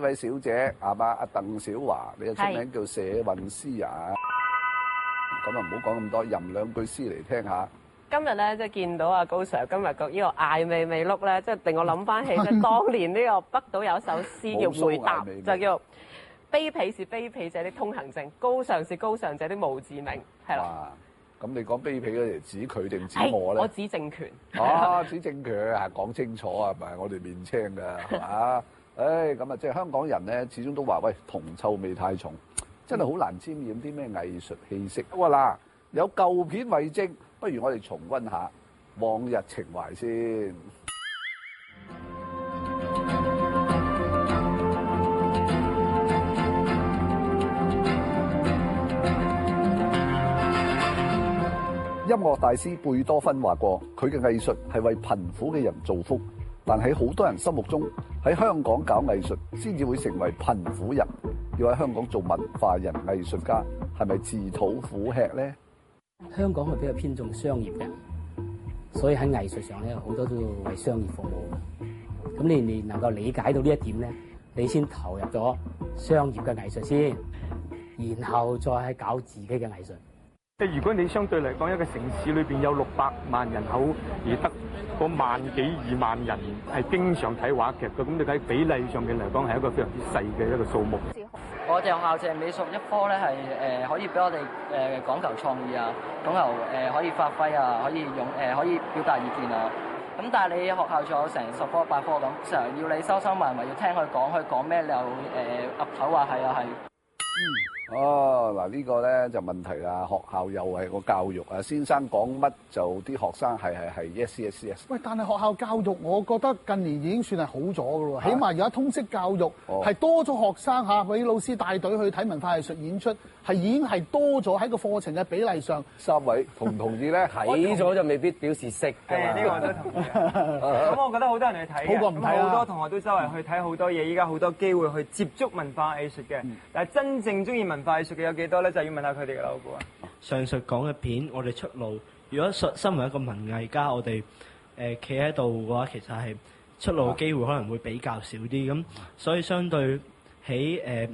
位小姐係嘛？阿鄧小華，你又出名叫社運詩人，咁啊唔好講咁多，吟兩句詩嚟聽下。今日咧，即係見到阿高 Sir 今日個呢個艾未未碌咧，即係令我諗翻起即係當年呢個北島有一首詩叫《回答》，就叫卑鄙是卑鄙者的通行證，高尚是高尚者的墓誌銘，係啦。咁你講卑鄙嗰時指佢定指我咧？我指政權。指政權係講清楚啊，唔係我哋面青㗎，係嘛？咁啊，即係香港人咧，始終都話喂，銅臭味太重，真係好難沾染啲咩藝術氣息。嗱，有舊片為證，不如我哋重溫下往日情懷先。音樂大師貝多芬話過，佢嘅藝術係為貧苦嘅人造福，但喺好多人心目中，喺香港搞藝術先至會成為貧苦人。要喺香港做文化人、藝術家，係咪自討苦吃咧？香港係比較偏重商業嘅，所以喺藝術上咧，好多都要為商業服務。咁你能夠理解到呢一點咧，你先投入咗商業嘅藝術先，然後再係搞自己嘅藝術。即係如果你相對嚟講，一個城市裏邊有600萬人口，而得嗰萬幾2萬人係經常睇話劇嘅，咁你喺比例上面嚟講係一個非常之細嘅一個數目。我哋學校就係美術一科咧，係可以俾我哋講求創意啊，講求可以發揮啊，可以表達意見啊。咁但係你學校仲有成10科8科咁，成日要你收收埋埋，要聽佢講咩你又岌頭話係啊係。嗱呢個咧就問題啦，學校又係個教育啊，先生講乜就啲學生係 yes。喂，但係學校教育，我覺得近年已經算係好咗㗎喎，起碼而家通識教育係多咗學生嚇，俾老師帶隊去睇文化藝術演出，係已經係多咗喺個課程嘅比例上。三位同唔同意咧？睇咗就未必表示識㗎嘛。呢個我都同意。咁我覺得好多人去睇嘅，咁好多同學都周圍去睇好多嘢，依家好多機會去接觸文化藝術嘅，但係真正中意文化藝術嘅有幾多咧？就要問下佢哋嘅啦，我估啊。上述講嘅片，我哋出路，如果身為一個文藝家，我哋企喺度嘅話，其實係出路嘅機會可能會比較少啲。咁所以相對喺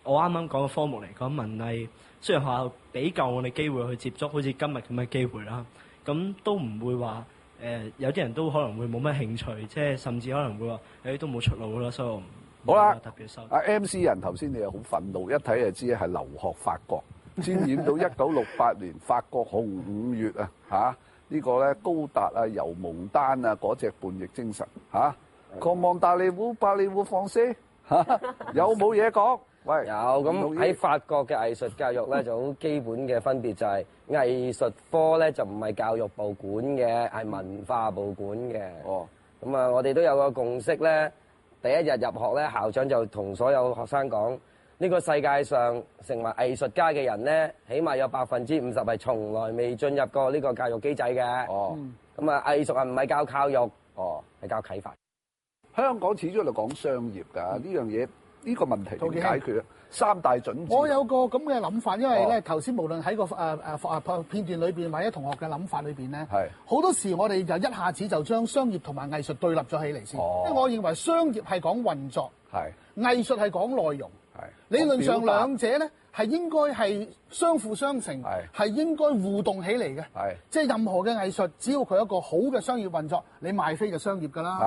我啱啱講嘅科目嚟講，文藝雖然學校俾夠我哋機會去接觸，好似今日咁嘅機會啦，咁都唔會話有啲人都可能會冇乜興趣，即係甚至可能會話都冇出路啦，所以我唔好啦。特別收。MC 人頭先你又好憤怒，一睇就知係留學法國，沾染到1968年法國紅5月啊嚇！呢個咧高達啊、尤蒙丹啊嗰隻叛逆精神嚇，狂妄大利烏、百利烏放肆嚇，有冇嘢講？喂，有咁喺法國嘅藝術教育咧，就好基本嘅分別就係藝術科咧就唔係教育部管嘅，係文化部管嘅。咁啊，我哋都有個共識咧。第一日入學咧，校長就同所有學生講：呢個世界上成為藝術家嘅人咧，起碼有50%係從來未進入過呢個教育機制嘅。咁啊，藝術係唔係教教育？係教啟發。香港始終係講商業㗎，呢樣嘢呢個問題點解決啊？3大準則。我有個咁嘅諗法，因為咧頭先無論喺個片段裏邊或者同學嘅諗法裏邊咧，好多時我哋就一下子就將商業同埋藝術對立咗起嚟先。因為我認為商業係講運作，藝術係講內容。理論上兩者咧係應該係相輔相成，係應該互動起嚟嘅。即係任何嘅藝術，只要佢有一個好嘅商業運作，你賣飛就商業㗎啦。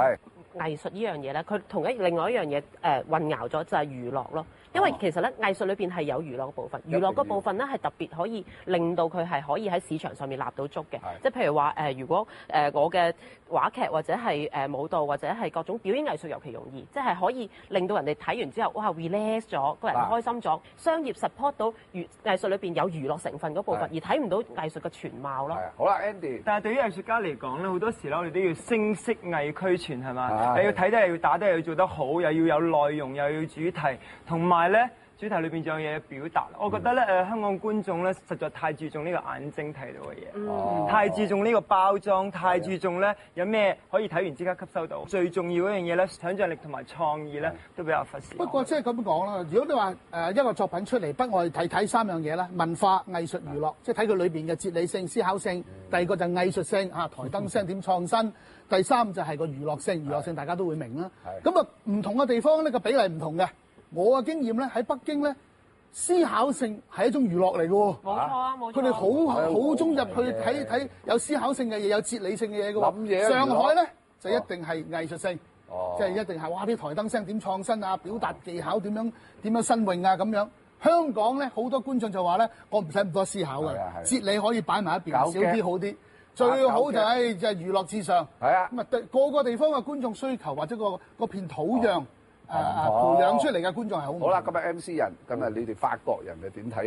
藝術呢樣嘢咧，佢同另外一樣嘢混淆咗，就係娛樂咯。因為其實咧，藝術裏邊係有娛樂嘅部分，娛樂嗰部分咧係特別可以令到佢係可以喺市場上面立到足嘅。即係譬如話如果我嘅話劇或者係舞蹈或者係各種表演藝術尤其容易，即係可以令到人哋睇完之後，哇 relax 咗，個人開心咗。商業 support 到藝術裏邊有娛樂成分嗰部分，而睇唔到藝術嘅全貌咯。好啦 ，Andy。但係對於藝術家嚟講咧，好多時咧，我哋都要聲色藝俱全係嘛？你要睇得又要打得又要做得好，又要有內容又要主題，同埋咧主題裏邊仲有嘢表達。我覺得咧香港觀眾咧實在太注重呢個眼睛睇到嘅嘢，太注重呢個包裝，太注重咧有咩可以睇完即刻吸收到。最重要嗰樣嘢咧，想像力同埋創意咧都比較忽視。不過即係咁講啦，如果你話一個作品出嚟，不外睇3樣嘢啦，文化、藝術、娛樂，即係睇佢裏邊嘅哲理性、思考性。第二個就係藝術性台燈聲點創新。第三就係個娛樂性，娛樂性大家都會明啦。咁啊唔同嘅地方呢個比例唔同嘅。我嘅經驗咧喺北京咧，思考性係一種娛樂嚟嘅喎。冇錯啊，冇錯。佢哋好中入去睇有思考性嘅嘢，有哲理性嘅嘢嘅喎。諗嘢。上海咧就一定係藝術性，即係一定係哇啲台燈聲點創新啊，表達技巧點樣新穎啊咁樣。香港咧好多觀眾就話咧，我唔使咁多思考嘅，哲理可以擺埋一邊，少啲好啲。最好就係娛樂至上。係啊。咁啊，個個地方嘅觀眾需求或者個片土壤。培養出嚟嘅觀眾係好。好啦，今日 MC 人，今日你哋法國人係點睇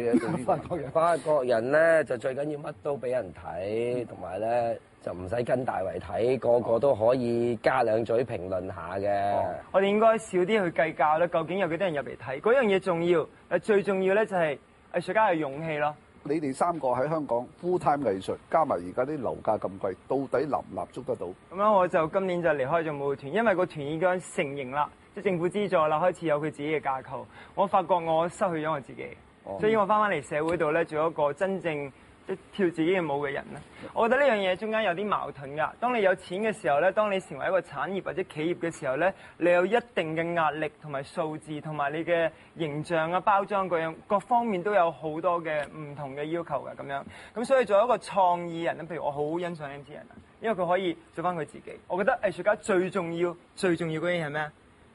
咧？法國人咧就最緊要乜都俾人睇，同埋咧就唔使跟大圍睇，個個都可以加兩嘴評論下嘅。我哋應該少啲去計較咧，究竟有幾多人入嚟睇？嗰樣嘢重要，最重要咧就係藝術家嘅勇氣咯。你哋3個喺香港 full time 藝術，加埋而家啲樓價咁貴，到底立唔立足得到？咁樣我就今年就離開咗舞團，因為個團已經成型啦。即係政府資助啦，開始有佢自己嘅架構。我發覺我失去咗我自己，所以我翻嚟社會度咧，做一個真正即跳自己嘅舞嘅人咧。我覺得呢樣嘢中間有啲矛盾㗎。當你有錢嘅時候咧，當你成為一個產業或者企業嘅時候咧，你有一定嘅壓力同埋數字同埋你嘅形象啊、包裝嗰樣各方面都有好多嘅唔同嘅要求㗎咁樣。咁所以做一個創意人咧，譬如我好欣賞 MC 人，因為佢可以做翻佢自己。我覺得藝術家最重要嗰樣嘢係咩？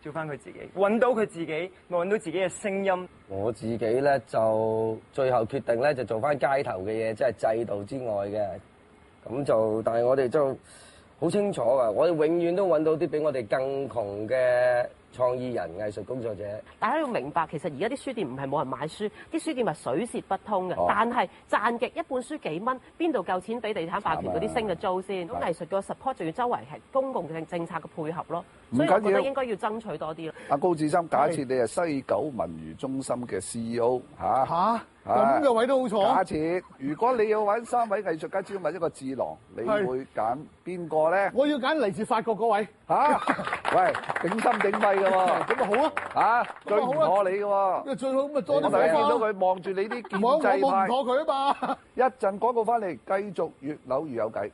做翻佢自己，揾到佢自己，揾到自己嘅聲音。我自己咧就最後決定咧就做翻街頭嘅嘢，即係制度之外嘅。咁就，但係我哋就好清楚㗎，我哋永遠都揾到啲比我哋更窮嘅創意人、藝術工作者。大家要明白，其實而家啲書店唔係冇人買書，啲書店係水泄不通嘅。但係賺極一本書幾蚊，邊度夠錢俾地產霸權嗰啲升嘅租先？咁藝術個 support 仲要周圍係公共政策嘅配合咯。所以我覺得應該要爭取多啲咯。阿高志森，假設你係西九文娛中心嘅 CEO 咁嘅位都好坐。假設如果你要揾3位藝術家招募一個智囊，你會揀邊個咧？我要揀嚟自法國嗰位。喂，頂心頂肺嘅喎，咁咪好啊！最唔妥你嘅喎。最好咪多啲火花。我見到佢望住你啲建制派。我唔妥佢啊嘛！一陣廣告翻嚟，繼續越扭越有計。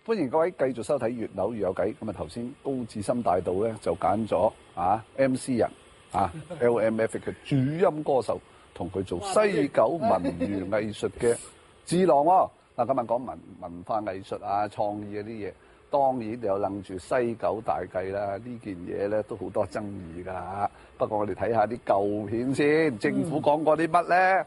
歡迎各位繼續收睇《越扭越有計》。咁啊，頭先高志森大導咧就揀咗MC 人LMF 嘅主音歌手，同佢做西九文娛藝術嘅智囊喎。嗱，今日講文化藝術啊、創意嗰啲嘢，當然有楞住西九大計啦。呢件嘢咧都好多爭議㗎。不過我哋睇下啲舊片先，政府講過啲乜咧？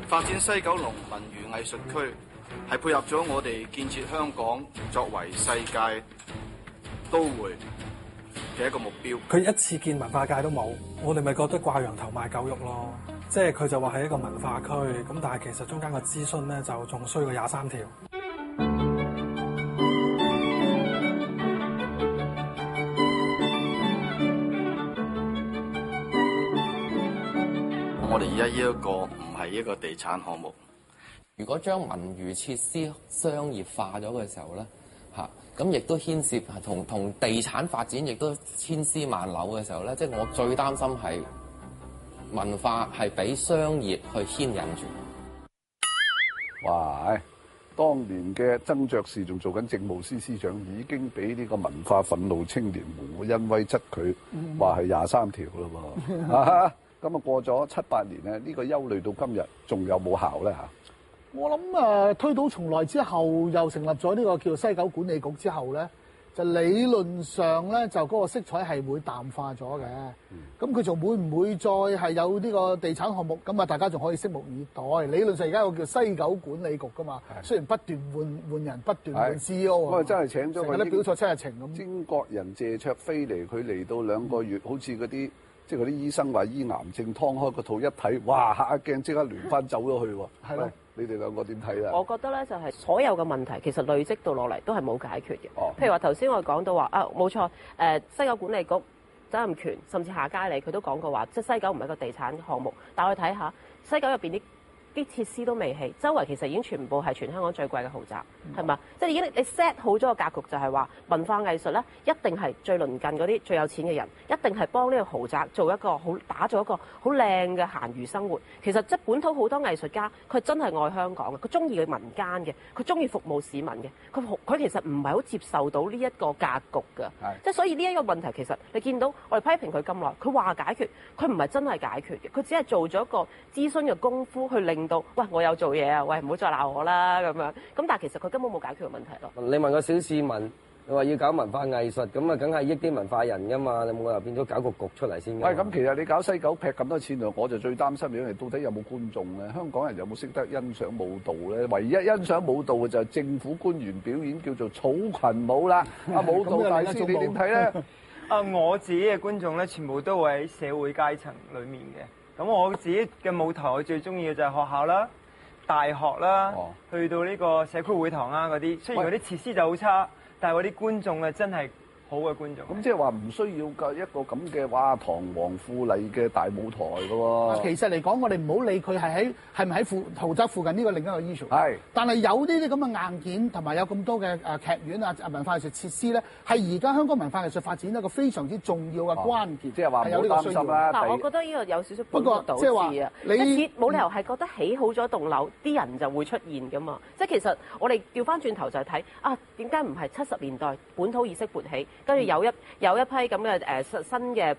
發展西九龍文娛藝術區係配合咗我哋建設香港作為世界都會嘅一個目標。佢一次見文化界都冇，我哋咪覺得掛羊頭賣狗肉咯。即係佢就話係一個文化區，咁但係其實中間嘅諮詢咧就仲衰過23條。我哋而家呢一個唔係一個地產項目。如果將文娛設施商業化咗嘅時候咧，咁亦都牽涉同地產發展亦都千絲萬縷嘅時候咧，即係我最擔心係文化係俾商業去牽引住。哇！當年嘅曾爵士仲做緊政務司司長，已經俾呢個文化憤怒青年胡恩威質佢話係23條啦喎。咁啊過咗7-8年咧，呢個憂慮到今日仲有冇效咧嚇？我諗推倒重來之後，又成立咗呢個叫西九管理局之後咧，就理論上咧就嗰個色彩係會淡化咗嘅。咁佢仲會唔會再係有呢個地產項目？咁啊，大家仲可以拭目以待。理論上而家有個叫西九管理局噶嘛，雖然不斷換人，不斷換 CEO。咁啊，真係請咗個啲表錯七日情咁。英國人謝卓飛嚟，佢嚟到2個月，好似嗰啲即係嗰啲醫生話醫癌症，劏開個肚一睇，哇嚇一驚，即刻聯翻走咗去喎。係咯。你哋兩個點睇啊？我覺得咧就係所有嘅問題其實累積到落嚟都係冇解決嘅。譬如話頭先我講到話啊，冇錯，西九管理局責任權甚至夏佳理佢都講過話，即係西九唔係一個地產項目。但我哋睇下西九入邊啲設施都未起，周圍其實已經全部係全香港最貴嘅豪宅，係嘛？即係已經你 set 好咗個格局，就係話文化藝術咧，一定係最鄰近嗰啲最有錢嘅人，一定係幫呢個豪宅做一個打造一個好靚嘅閒餘生活。其實即係本土好多藝術家，佢真係愛香港嘅，佢中意佢民間嘅，佢中意服務市民嘅，佢其實唔係好接受到呢一個格局㗎。即係所以呢一個問題，其實你見到我哋批評佢咁耐，佢話解決，佢唔係真係解決嘅，佢只係做咗一個諮詢嘅功夫去令到，喂，我有做嘢啊，喂，唔好再鬧我啦咁樣。咁但係其實佢根本冇解決個問題咯。你問個小市民，你話要搞文化藝術，咁啊梗係益啲文化人噶嘛，你冇理由變咗搞個局出嚟先。喂，咁其實你搞西九劈咁多錢啊，我就最擔心嘅係到底有冇觀眾咧？香港人有冇識得欣賞舞蹈咧？唯一欣賞舞蹈嘅就係政府官員表演叫做草裙舞啦。舞蹈大師你點睇咧？我自己嘅觀眾咧，全部都會喺社會階層裡面嘅。咁我自己嘅舞台，我最中意嘅就係學校啦、大學啦，去到呢個社區會堂啊嗰啲。雖然嗰啲設施就好差，但係嗰啲觀眾咧真係好嘅觀眾。咁即係話唔需要個一個咁嘅哇堂皇富麗嘅大舞台㗎喎。其實嚟講，我哋唔好理佢係咪喺豪宅附近呢個另一個 issue。係。但係有呢啲咁嘅硬件同埋有咁多嘅劇院啊、文化藝術設施咧，係而家香港文化藝術發展一個非常之重要嘅關鍵。即係話唔好擔心啦。嗱，我覺得呢個有少少本末倒置啊！你冇理由係覺得起好咗棟樓，啲人就會出現㗎嘛？即係其實我哋調翻轉頭就係睇啊，點解唔係70年代本土意識勃起，跟住有一批咁嘅新嘅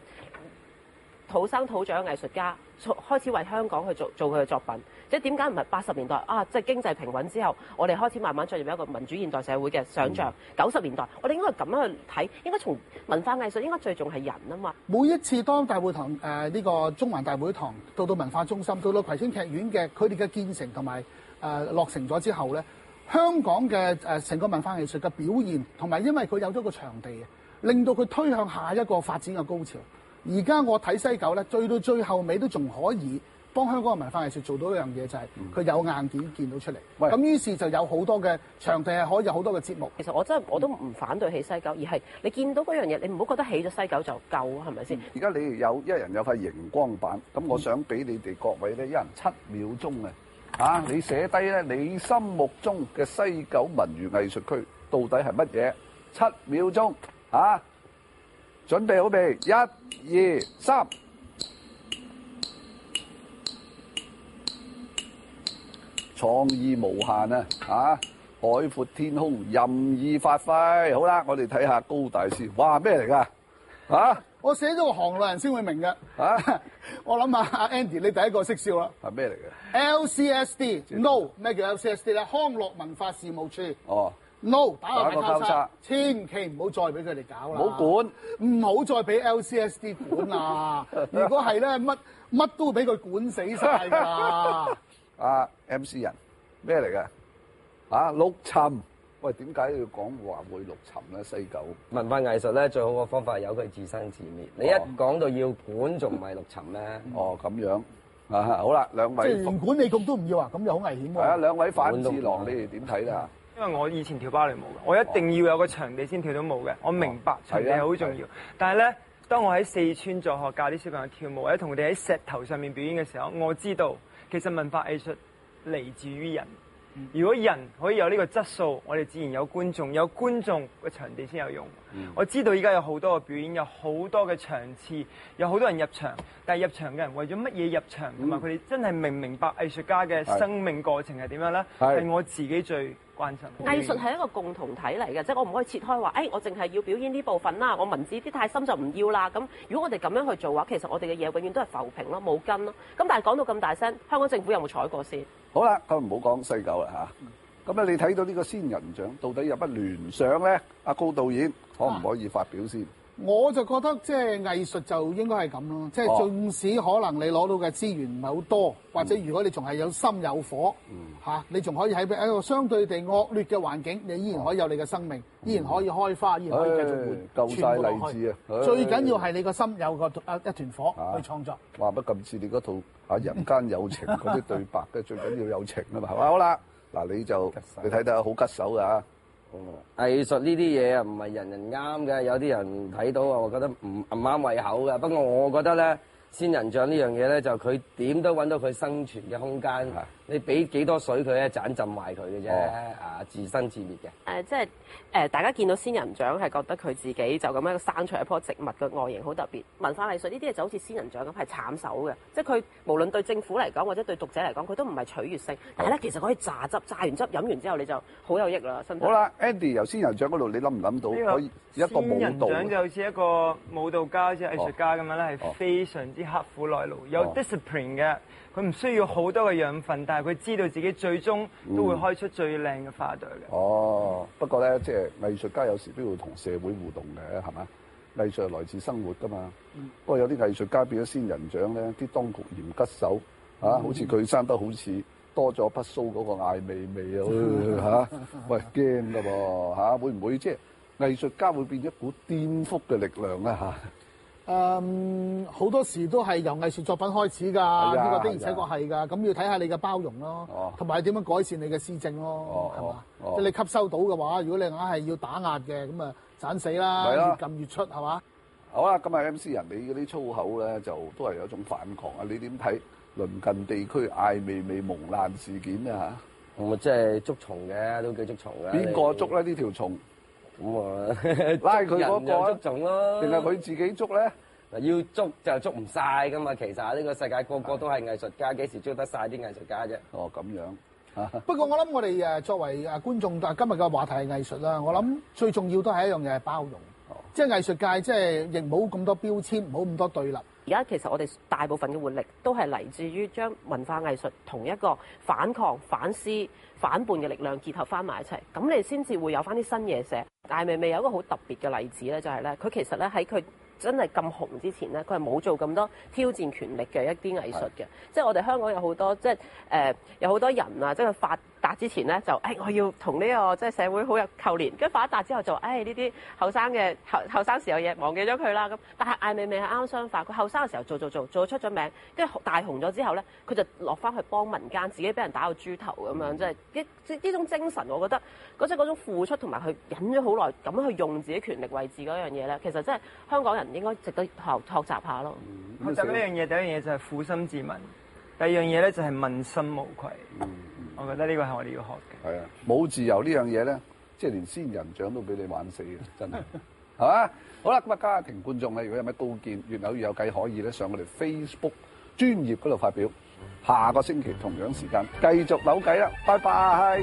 土生土長藝術家開始為香港去做佢嘅作品？即係點解唔係80年代啊？即係經濟平穩之後，我哋開始慢慢進入一個民主現代社會嘅想像。90年代，我哋應該咁樣去睇，應該從文化藝術應該最重係人啊嘛。每一次當大會堂呢個中環大會堂到文化中心，到葵青劇院嘅佢哋嘅建成同埋落成咗之後咧，香港嘅成個文化藝術嘅表現，同埋因為佢有咗個場地，令到佢推向下一個發展嘅高潮。而家我睇西九咧，到最後尾都仲可以幫香港嘅文化藝術做到一樣嘢，就係佢有硬件見到出嚟。咁於是就有好多嘅場地係可以有好多嘅節目。其實我都唔反對起西九，而係你見到嗰樣嘢，你唔好覺得起咗西九就夠，係咪先？而家你一人有塊熒光板，咁我想俾你哋各位咧，一人7秒鐘啊！你寫低咧你心目中嘅西九文娛藝術區到底係乜嘢？7秒鐘啊！準備好未？1、2、3。創意無限啊！海闊天空，任意發揮。好啦，我哋睇下高大師，哇咩嚟㗎？啊！我寫咗個行內人先會明嘅。我諗阿 Andy 你第一個識笑啦。係咩嚟嘅 ？LCSD，No， 咩叫 LCSD 咧？康樂文化事務處。哦。No， 打個交叉，千祈唔好再俾佢哋搞啦。唔好管，唔好再俾 LCSD 管啦。如果係咧，乜都會俾佢管死晒㗎。MC 人咩嚟嘅？陸沉。喂，點解要講話會陸沉咧？西九文化藝術咧，最好嘅方法係由佢自生自滅。你一講到要管，仲唔係陸沉咩？哦，咁樣好啦，兩位即係連管理局都唔要啊，咁又好危險喎。係啊，兩位反智郎，你哋點睇咧？因為我以前跳芭蕾舞嘅，我一定要有個場地先跳到舞嘅。我明白場地係好重要，但係咧，當我喺四川助學教啲小朋友跳舞，或者同佢哋喺石頭上面表演嘅時候，我知道其實文化藝術嚟自於人。如果人可以有呢個質素，我哋自然有觀眾，有觀眾個場地先有用。我知道依家有好多嘅表演，有好多嘅場次，有好多人入場，但係入場嘅人為咗乜嘢入場，同埋佢哋真係明唔明白藝術家嘅生命過程係點樣咧？係我自己最關心。藝術係一個共同體嚟嘅，即係我唔可以切開話，我淨係要表演呢部分啦，我文字啲太深就唔要啦。咁如果我哋咁樣去做嘅話，其實我哋嘅嘢永遠都係浮萍咯，冇根咯。咁但係講到咁大聲，香港政府有冇睬過先？好啦，咁唔好講西九啦嚇，咁你睇到呢個仙人掌到底有乜聯想咧？阿高導演可唔可以發表先？我就覺得即係藝術就應該係咁咯，即係縱使可能你攞到嘅資源唔係好多，或者如果你仲係有心有火你仲可以喺一個相對地惡劣嘅環境，你依然可以有你嘅生命，依然可以開花，依然可以繼續活，夠晒勵志啊！最緊要係你個心有一團火去創作。話不咁似你嗰套人間有情嗰啲對白嘅，最緊要有情啊嘛，係嘛？好啦，嗱你睇得好吉手㗎。藝術呢啲嘢啊，唔係人人啱嘅，有啲人睇到啊，我覺得唔啱胃口嘅。不過我覺得咧，仙人掌呢樣嘢咧，就佢點都揾到佢生存嘅空間。你俾幾多水佢咧，盞浸壞佢嘅啫，自生自滅嘅。即係大家見到仙人掌係覺得佢自己就咁樣生出一棵植物嘅外形好特別。文化藝術呢啲嘢就好似仙人掌咁，係慘手嘅，即係佢無論對政府嚟講或者對讀者嚟講，佢都唔係取悅性。但係咧，其實可以榨汁，榨完汁飲完之後你就好有益啦，身體。好啦 ，Andy 由仙人掌嗰度，你諗唔諗到可以一個舞蹈？仙人掌就好似一個舞蹈家，好似藝術家咁樣咧，係非常之刻苦耐勞，有 discipline 嘅。佢唔需要好多嘅養分，但係佢知道自己最終都會開出最靚嘅花朵嘅。不過咧，即係藝術家有時都要同社會互動嘅，係嘛？藝術係來自生活㗎嘛。不過有啲藝術家變咗仙人掌咧，啲當局嫌吉手好似佢生得好似多咗筆鬚嗰個艾未未喂驚㗎噃會唔會即係藝術家會變一股顛覆嘅力量咧好多時都係由藝術作品開始㗎，呢個的而且確係㗎。咁要睇下你嘅包容咯，同埋點樣改善你嘅施政咯，係嘛？即係你吸收到嘅話，如果你硬係要打壓嘅，咁啊斬死啦，越撳越出係嘛？好啦，今日 MC 人你嗰啲粗口咧，就都係有一種反抗啊！你點睇鄰近地區艾未未蒙難事件啊？咁即係捉蟲嘅，都叫捉蟲嘅。邊個捉咧呢條蟲？咁拉佢嗰個捉蟲咯，定係佢自己捉咧？要捉就捉唔晒噶嘛，其實呢個世界個個都係藝術家，幾時捉得晒啲藝術家啫？咁樣。不過我諗我哋作為觀眾，今日嘅話題係藝術啦。我諗最重要都係一樣嘢係包容，即係藝術界即係亦冇咁多標籤，冇咁多對立。而家其實我哋大部分嘅活力都係嚟自於將文化藝術同一個反抗、反思、反叛嘅力量結合翻埋一齊，咁你先至會有翻啲新嘢寫。艾未未有一個好特別嘅例子咧，就係咧，佢其實咧喺佢真係咁紅之前咧，佢係冇做咁多挑戰權力嘅一啲藝術嘅。即係我哋香港有好多即係有好多人啊，即係發達之前咧就我要同呢個即係社會好有扣連，跟住發達之後就呢啲後生嘅後生時候嘢忘記咗佢啦咁。但係艾未未係啱相反，佢後生嘅時候做出咗名，跟住大紅咗之後咧，佢就落翻去幫民間，自己俾人打到豬頭咁樣，即係呢種精神，我覺得嗰種付出同埋佢忍咗好耐咁樣去用自己權力位置嗰樣嘢咧，其實真係香港人應該值得學習下咯。學習呢樣嘢，第一樣嘢就係苦心自問，第二樣嘢咧就係問心無愧。我覺得呢個係我哋要學嘅。係啊，冇自由呢樣嘢咧，即係連仙人掌都俾你玩死嘅，真係係嘛？好啦，咁家庭觀眾咧，如果有咩高見，越扭越有計，可以咧上我哋 Facebook 專頁嗰度發表。下個星期同樣時間繼續扭計啦，拜拜。